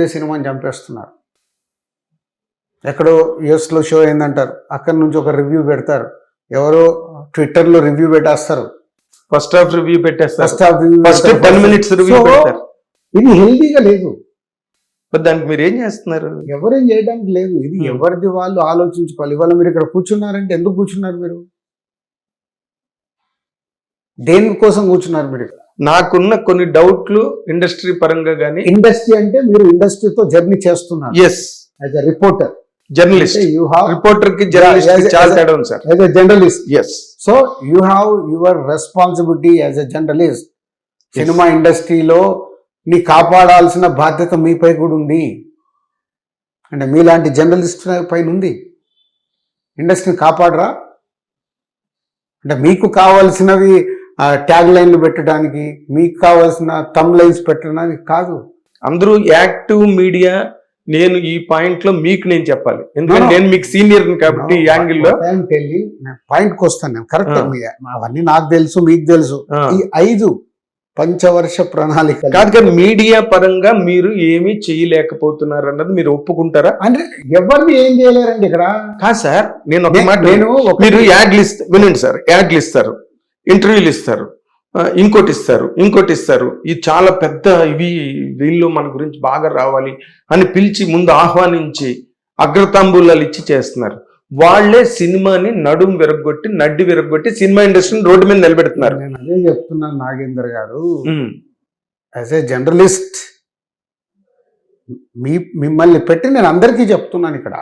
సినిమాని చంపేస్తున్నారు. ఎక్కడో యూఎస్లో షో అయిందంటారు, అక్కడి నుంచి ఒక రివ్యూ పెడతారు, ఎవరో ట్విట్టర్లో రివ్యూ పెట్టేస్తారు, ఫస్ట్ హాఫ్ రివ్యూ పెట్టేస్తారు, first half review, first 10 minutes review పెడతారు. ఇది హెల్దీగా లేదు. దానికి మీరు ఏం చేస్తున్నారు? ఎవరేం చేయడానికి లేదు. ఇది ఎవరిది వాళ్ళు ఆలోచించుకోవాలి. ఇవాళ మీరు ఇక్కడ కూర్చున్నారంటే ఎందుకు కూర్చున్నారు? మీరు దేనికోసం కూర్చున్నారు? మీరు ఇక్కడ నాకున్న కొన్ని డౌట్లు ఇండస్ట్రీ పరంగా గానీ. ఇండస్ట్రీ అంటే మీరు ఇండస్ట్రీతో జర్నీ చేస్తున్నారు. Yes, as a reporter, journalist. Reporter కి జర్నలిస్ట్ చాలా తేడా ఉంది sir. As a journalist, yes. So you have your responsibility as a journalist. Cinema ఇండస్ట్రీలో నీ కాపాడాల్సిన బాధ్యత మీపై కూడా ఉంది. అంటే మీలాంటి జర్నలిస్ట్ పైన ఉంది. ఇండస్ట్రీని కాపాడరా? అంటే మీకు కావాల్సినవి ట్యాగ్ లైన్లు పెట్టడానికి, మీకు కావాల్సిన థంబ్ లైన్స్ పెట్టడానికి కాదు. అందరూ యాక్టివ్ మీడియా. నేను ఈ పాయింట్ లో మీకు నేను చెప్పాలి, ఎందుకంటే నేను మీకు సీనియర్ కాబట్టి ఈ యాంగిల్లో పాయింట్కి వస్తాను నేను. కరెక్ట్, అవన్నీ నాకు తెలుసు, మీకు తెలుసు. ఈ 5 పంచవర్ష ప్రణాళిక కాదు, కానీ మీడియా పరంగా మీరు ఏమీ చేయలేకపోతున్నారు అన్నది మీరు ఒప్పుకుంటారా? అంటే ఎవరిని ఏం చేయలేరండి ఇక్కడ. కాదు సార్, నేను ఒక మాట, మీరు యాడ్లు ఇస్తారు, వినండి సార్, యాడ్లు ఇస్తారు, ఇంటర్వ్యూలు ఇస్తారు, ఇంకోటి ఇస్తారు. ఇది చాలా పెద్ద, ఇవి వీళ్ళు మన గురించి బాగా రావాలి అని పిలిచి ముందు ఆహ్వానించి అగ్రతాంబూలాలు ఇచ్చి చేస్తున్నారు. వాళ్లే సినిమాని నడ్డి విరగొట్టి సినిమా ఇండస్ట్రీని రోడ్డు మీద నిలబెడుతున్నారు. నేను అదే చెప్తున్నాను నాగేందర్ గారు, యాజ్ ఏ జర్నలిస్ట్ మిమ్మల్ని పెట్టి నేను అందరికీ చెప్తున్నాను ఇక్కడ.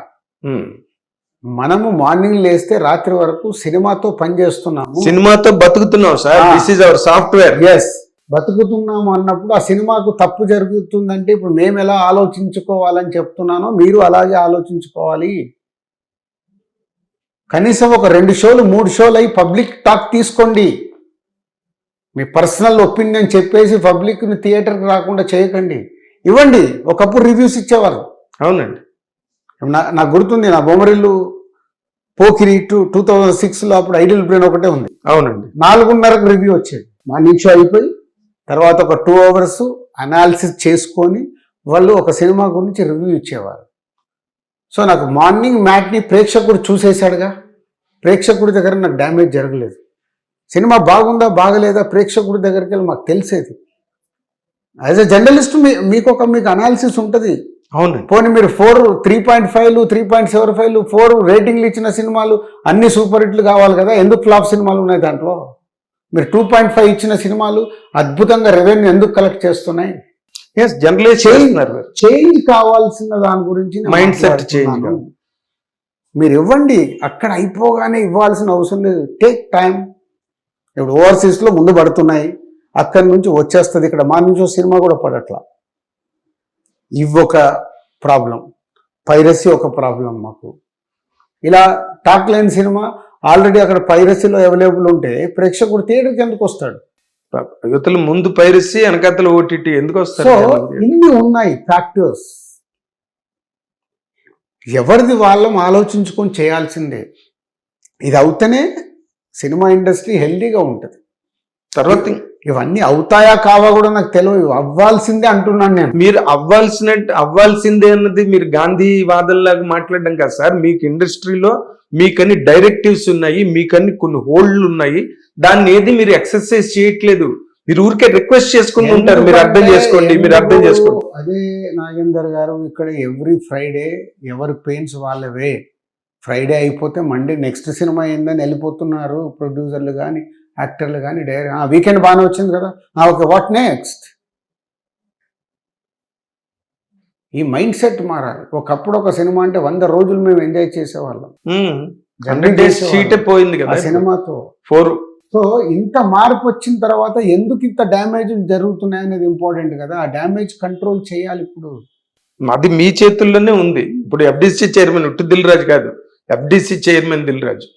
మనము మార్నింగ్ లేస్తే రాత్రి వరకు సినిమాతో పనిచేస్తున్నాము, సినిమాతో బతుకుతున్నాం sir. This is our software. Yes, బతుకుతున్నాము అన్నప్పుడు ఆ సినిమాకు తప్పు జరుగుతుందంటే ఇప్పుడు మేము ఎలా ఆలోచించుకోవాలని చెప్తున్నానో మీరు అలాగే ఆలోచించుకోవాలి. కనీసం ఒక 2 షోలు 3 షోలు అయి పబ్లిక్ టాక్ తీసుకోండి. మీ పర్సనల్ ఒపీనియన్ చెప్పేసి పబ్లిక్ని థియేటర్కి రాకుండా చేయకండి. ఇవ్వండి. ఒకప్పుడు రివ్యూస్ ఇచ్చేవారు. అవునండి, నాకు గుర్తుంది, నా బొమ్మరిల్లు పోకిరి 2006లో అప్పుడు ఐడియల్ బ్రెయిన్ ఒకటే ఉంది. అవునండి, 4:30కు రివ్యూ వచ్చేది. మార్నింగ్ షో అయిపోయి తర్వాత ఒక 2 hours అనాలిసిస్ చేసుకొని వాళ్ళు ఒక సినిమా గురించి రివ్యూ ఇచ్చేవారు. సో నాకు మార్నింగ్ మ్యాట్ని ప్రేక్షకుడు చూసేశాడుగా, ప్రేక్షకుడి దగ్గర నాకు డ్యామేజ్ జరగలేదు. సినిమా బాగుందా బాగలేదా ప్రేక్షకుడి దగ్గరికి వెళ్ళి మాకు తెలిసేది. యాజ్ ఎ జర్నలిస్ట్ మీకు అనాలిసిస్ ఉంటుంది. అవును. పోనీ మీరు 3.5, 3.75, 4 రేటింగ్లు ఇచ్చిన సినిమాలు అన్ని సూపర్ హిట్లు కావాలి కదా, ఎందుకు ఫ్లాప్ సినిమాలు ఉన్నాయి దాంట్లో? మీరు 2.5 ఇచ్చిన సినిమాలు అద్భుతంగా రెవెన్యూ ఎందుకు కలెక్ట్ చేస్తున్నాయి? చేంజ్ కావాల్సిన దాని గురించి మైండ్ సెట్ చేంజ్ మీరు ఇవ్వండి. అక్కడ అయిపోగానే ఇవ్వాల్సిన అవసరం లేదు. Take time. ఇప్పుడు ఓవర్సీస్లో ముందు పడుతున్నాయి, అక్కడి నుంచి వచ్చేస్తుంది. ఇక్కడ మా నుంచి సినిమా కూడా పడట్లా. ఇవొక ప్రాబ్లం, పైరసీ ఒక ప్రాబ్లం మాకు. ఇలా టాక్ లైన్ సినిమా ఆల్రెడీ అక్కడ పైరసీలో అవైలబుల్ ఉంటే ప్రేక్షకుడు థియేటర్కి ఎందుకు వస్తాడు? యువతలు ముందు పైరసీ, వెనకతలు ఓటీటీ ఎందుకు వస్తారు? సో ఇన్ని ఉన్నాయి ఫ్యాక్టర్స్. ఎవరిది వాళ్ళం ఆలోచించుకొని చేయాల్సిందే. ఇది అవుతేనే సినిమా ఇండస్ట్రీ హెల్దీగా ఉంటుంది. తర్వాత ఇవన్నీ అవుతాయా కావా కూడా నాకు తెలియదు. అవ్వాల్సిందే అంటున్నాను నేను. మీరు అవ్వాల్సిందే అన్నది మీరు గాంధీ వాదనలాగా మాట్లాడడం కాదు సార్. మీకు ఇండస్ట్రీలో మీకన్ని డైరెక్టివ్స్ ఉన్నాయి, మీకన్ని కొన్ని హోల్డ్లు ఉన్నాయి. దాన్ని ఏది మీరు ఎక్సర్సైజ్ చేయట్లేదు. మీరు ఊరికే రిక్వెస్ట్ చేసుకుని ఉంటారు. మీరు అర్థం చేసుకోండి. అదే నాగేందర్ గారు, ఇక్కడ ఎవ్రీ ఫ్రైడే ఎవరి పెయిన్స్ వాళ్ళవే. ఫ్రైడే అయిపోతే మండే నెక్స్ట్ సినిమా ఏందని వెళ్ళిపోతున్నారు ప్రొడ్యూసర్లు కానీ యాక్టర్లు కానీ. వీకెండ్ బాగానే వచ్చింది కదా, ఓకే, వాట్ నెక్స్ట్? ఈ మైండ్ సెట్ మారాలి. ఒకప్పుడు ఒక సినిమా అంటే 100 రోజులు మేము ఎంజాయ్ చేసేవాళ్ళం. 100 days షీటే పోయింది కదా సినిమాతో. సో ఇంత మార్పు వచ్చిన తర్వాత ఎందుకు ఇంత డ్యామేజ్ జరుగుతున్నాయి అనేది ఇంపార్టెంట్ కదా. ఆ డ్యామేజ్ కంట్రోల్ చేయాలి. ఇప్పుడు అది మీ చేతుల్లోనే ఉంది. ఇప్పుడు ఎఫ్డిసి చైర్మన్ ఉట్టి దిల్ రాజు కాదు, FDC chairman Dil Raju,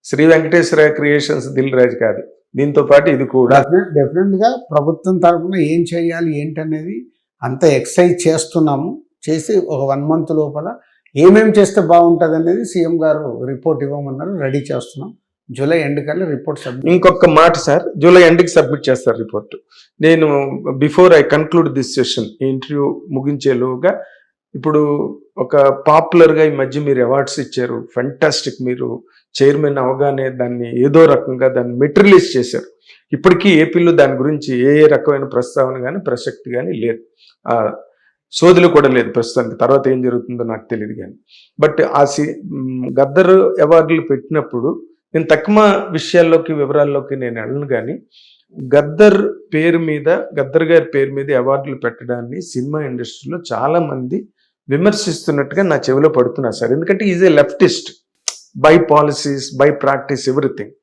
Shri Venkateswara creations Dil Raju కాదు. దీంతో పాటు ఇది కూడా డెఫినెట్గా ప్రభుత్వం తరఫున ఏం చేయాలి ఏంటనేది అంత ఎక్సైజ్ చేస్తున్నాము. చేసి ఒక 1 month లోపల ఏమేమి చేస్తే బాగుంటుంది అనేది సీఎం గారు రిపోర్ట్ ఇవ్వమన్నారు. రెడీ చేస్తున్నాం. జూలై ఎండ్ కల్లా రిపోర్ట్ సబ్మిట్. ఇంకొక మాట సార్, జూలై ఎండ్కి సబ్మిట్ చేస్తారు రిపోర్ట్. నేను before I conclude this session, ఈ ఇంటర్వ్యూ ముగించేలోగా, ఇప్పుడు ఒక పాపులర్గా ఈ మధ్య మీరు అవార్డ్స్ ఇచ్చారు, ఫెంటాస్టిక్. మీరు చైర్మన్ అవగానే దాన్ని ఏదో రకంగా దాన్ని మెటీరియలైజ్ చేశారు. ఇప్పటికీ ఏపీలో దాని గురించి ఏ రకమైన ప్రస్తావన కానీ ప్రసక్తి కానీ లేదు, సోదులు కూడా లేదు ప్రస్తుతానికి. తర్వాత ఏం జరుగుతుందో నాకు తెలియదు కానీ. బట్ గద్దర్ అవార్డులు పెట్టినప్పుడు నేను తక్కువ విషయాల్లోకి వివరాల్లోకి నేను వెళ్ళను కానీ, గద్దర్ గారి పేరు మీద అవార్డులు పెట్టడాన్ని సినిమా ఇండస్ట్రీలో చాలా మంది విమర్శిస్తున్నట్టుగా నా చెవిలో పడుతున్నారు సార్. ఎందుకంటే is a leftist by policies, by practice, everything.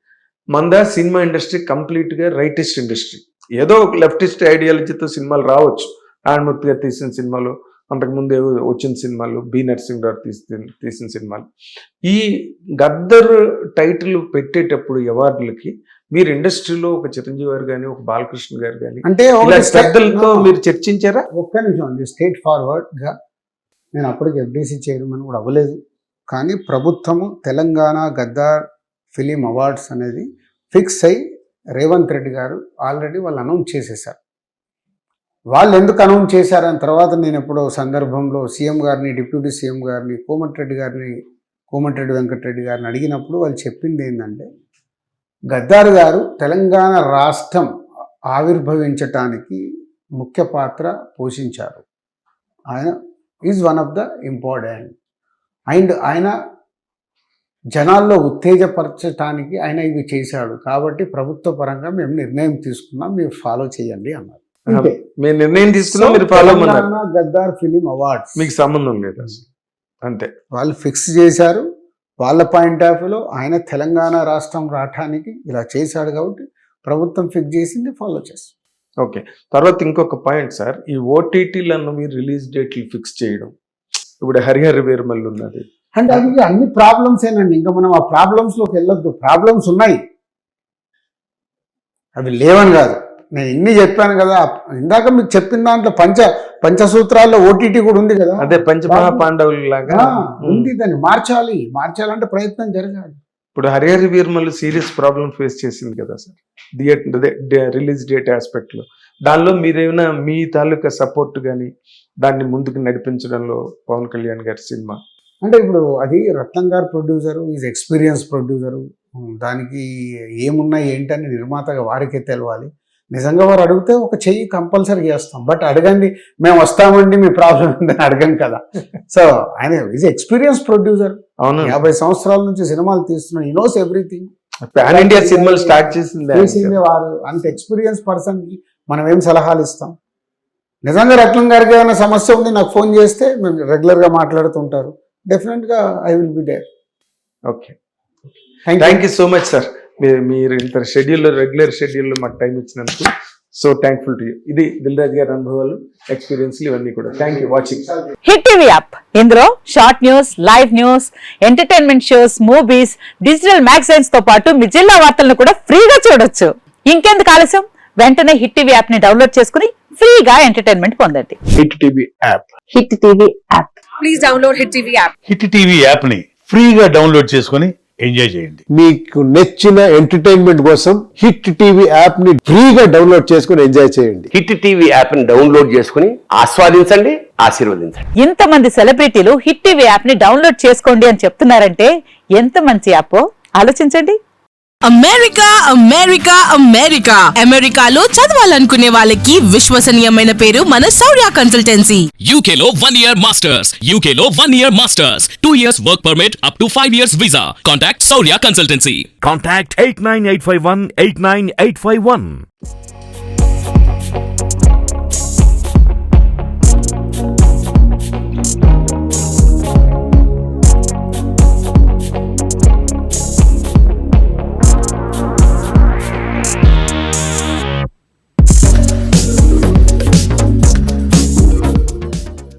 మంద సినిమా ఇండస్ట్రీ కంప్లీట్గా రైటిస్ట్ ఇండస్ట్రీ. ఏదో ఒక లెఫ్టిస్ట్ ఐడియాలజీతో సినిమాలు రావచ్చు, ఆడమూర్తి గారు తీసిన సినిమాలు, అంతకుముందు వచ్చిన సినిమాలు, బి నరసింహరావు తీసిన సినిమాలు. ఈ గద్దర్ టైటిల్ పెట్టేటప్పుడు అవార్డులకి మీరు ఇండస్ట్రీలో ఒక చిరంజీవి గారు కానీ, ఒక బాలకృష్ణ గారు కానీ, అంటే శ్రద్ధలతో మీరు చర్చించారా? ఒక్క నిమిషం అండి. స్టేట్ ఫార్వర్డ్గా నేను అప్పటికి ఎఫ్డీసీ చైర్మన్ కూడా అవ్వలేదు, కానీ ప్రభుత్వము తెలంగాణ గద్దార్ ఫిలిం అవార్డ్స్ అనేది ఫిక్స్ అయ్యి రేవంత్ రెడ్డి గారు ఆల్రెడీ వాళ్ళు అనౌన్స్ చేసేసారు. వాళ్ళు ఎందుకు అనౌన్స్ చేశారని తర్వాత నేను ఎప్పుడో సందర్భంలో సీఎం గారిని, డిప్యూటీ సీఎం గారిని, కోమటిరెడ్డి వెంకటరెడ్డి గారిని అడిగినప్పుడు వాళ్ళు చెప్పింది ఏంటంటే, గద్దార్ గారు తెలంగాణ రాష్ట్రం ఆవిర్భవించటానికి ముఖ్య పాత్ర పోషించారు. ఆయన is one of the important. And ఆయన జనాల్లో ఉత్తేజపరచడానికి ఆయన ఇవి చేశాడు. కాబట్టి ప్రభుత్వ పరంగా మేము నిర్ణయం తీసుకున్నాం, మీరు ఫాలో చేయండి అన్నారు. మేము నిర్ణయం తీసుకున్నాం, మీరు ఫాలో అన్నారు. గద్దార్ ఫిలిం అవార్డ్స్ మీకు సంబంధం లేదు అసలు, అంతే. వాళ్ళు ఫిక్స్ చేశారు. వాళ్ళ పాయింట్ ఆఫ్ వ్యూలో ఆయన తెలంగాణ రాష్ట్రం రావటానికి ఇలా చేశాడు కాబట్టి ప్రభుత్వం ఫిక్స్ చేసింది, ఫాలో చేస్తాం. ఓకే. తర్వాత ఇంకొక పాయింట్ సార్, ఈ ఓటీటీలను మీరు రిలీజ్ డేట్లు ఫిక్స్ చేయడం, ఇప్పుడు హరిహర వీరమల్లి ఉన్నది అంటే అది అన్ని ప్రాబ్లమ్స్ ఏనండి. ఇంకా మనం ఆ ప్రాబ్లమ్స్లోకి వెళ్ళొద్దు. ప్రాబ్లమ్స్ ఉన్నాయి, అవి లేవని కాదు. నేను ఇన్ని చెప్పాను కదా, ఇందాక మీకు చెప్పిన దాంట్లో పంచసూత్రాల్లో ఓటీటీ కూడా ఉంది కదా, అదే పంచమహా పాండవులు లాగా ఉంది. దాన్ని మార్చాలంటే ప్రయత్నం జరగాలి. ఇప్పుడు Harihara Veeramalli serious problem face చేసింది కదా సార్, రిలీజ్ డేట్ ఆస్పెక్ట్ లో. దానిలో మీరేమైనా మీ తాలూకా సపోర్ట్ కానీ దాన్ని ముందుకు నడిపించడంలో పవన్ కళ్యాణ్ గారి సినిమా అంటే, ఇప్పుడు అది రత్నం గారు ప్రొడ్యూసరు, ఈజ్ ఎక్స్పీరియన్స్ ప్రొడ్యూసరు, దానికి ఏమున్నాయి ఏంటని నిర్మాతగా వారికే తెలవాలి. నిజంగా వారు అడిగితే ఒక చెయ్యి కంపల్సరీ చేస్తాం. బట్ అడగండి, మేము వస్తామండి, మీ ప్రాబ్లం ఉందని అడగం కదా. సో ఆయన ఈజ్ ఎక్స్పీరియన్స్ ప్రొడ్యూసర్, 50 సంవత్సరాల నుంచి సినిమాలు తీస్తున్నాడు, ఈ నోస్ ఎవ్రీథింగ్. పాన్ ఇండియా సినిమాలు స్టార్ట్ చేసింది వారు. అంత ఎక్స్పీరియన్స్ పర్సన్కి మనం ఏం సలహాలు ఇస్తాం? నిజంగా రత్నం గారికి ఏమైనా సమస్య ఉంది నాకు ఫోన్ చేస్తే మేము రెగ్యులర్గా మాట్లాడుతుంటారు. డెఫినెట్గా I will be there. Okay, thank you so much sir. మీరు ఇంత షెడ్యూల్లో, రెగ్యులర్ షెడ్యూల్లో మాకు టైం ఇచ్చినందుకు సో థ్యాంక్ఫుల్ టు యూ. ఇది దిల్ రాజు గారి అనుభవాలు, ఎక్స్పీరియన్స్లు ఇవన్నీ కూడా. Thank you watching hit TV app. ఇందులో short news, live news, entertainment shows, movies, digital magazines తో పాటు మీ జిల్లా వార్తలను కూడా ఫ్రీగా చూడొచ్చు. ఇంకెందుకు ఆలస్యం, వెంటనే హిట్ టీవీ యాప్ ని డౌన్లోడ్ చేసుకుని ఫ్రీగా ఎంటర్టైన్మెంట్ పొందండి. Hit TV app. Hit TV app. Please download hit TV app. Hit TV app ని ఫ్రీగా డౌన్లోడ్ చేసుకుని ఎంజాయ్ చేయండి. మీకు నచ్చిన ఎంటర్టైన్మెంట్ కోసం హిట్ టీవీ యాప్ ని ఫ్రీగా డౌన్లోడ్ చేసుకుని ఎంజాయ్ చేయండి. హిట్ టీవీ యాప్ ని డౌన్లోడ్ చేసుకుని ఆస్వాదించండి, ఆశీర్వదించండి. ఇంతమంది సెలబ్రిటీలు హిట్ టీవీ యాప్ ని డౌన్లోడ్ చేసుకోండి అని చెప్తున్నారంటే ఎంత మంచి యాప్ ఆలోచించండి. అమెరికా అమెరికా అమెరికా అమెరికాలో చదవాలనుకునే వాళ్ళకి విశ్వసనీయమైన పేరు మన శౌర్య కన్సల్టెన్సీ. UK లో 1 year masters. UK లో 1 year masters. 2 years work permit up to 5 years visa. Contact Saurya Consultancy. Contact 89851 89851.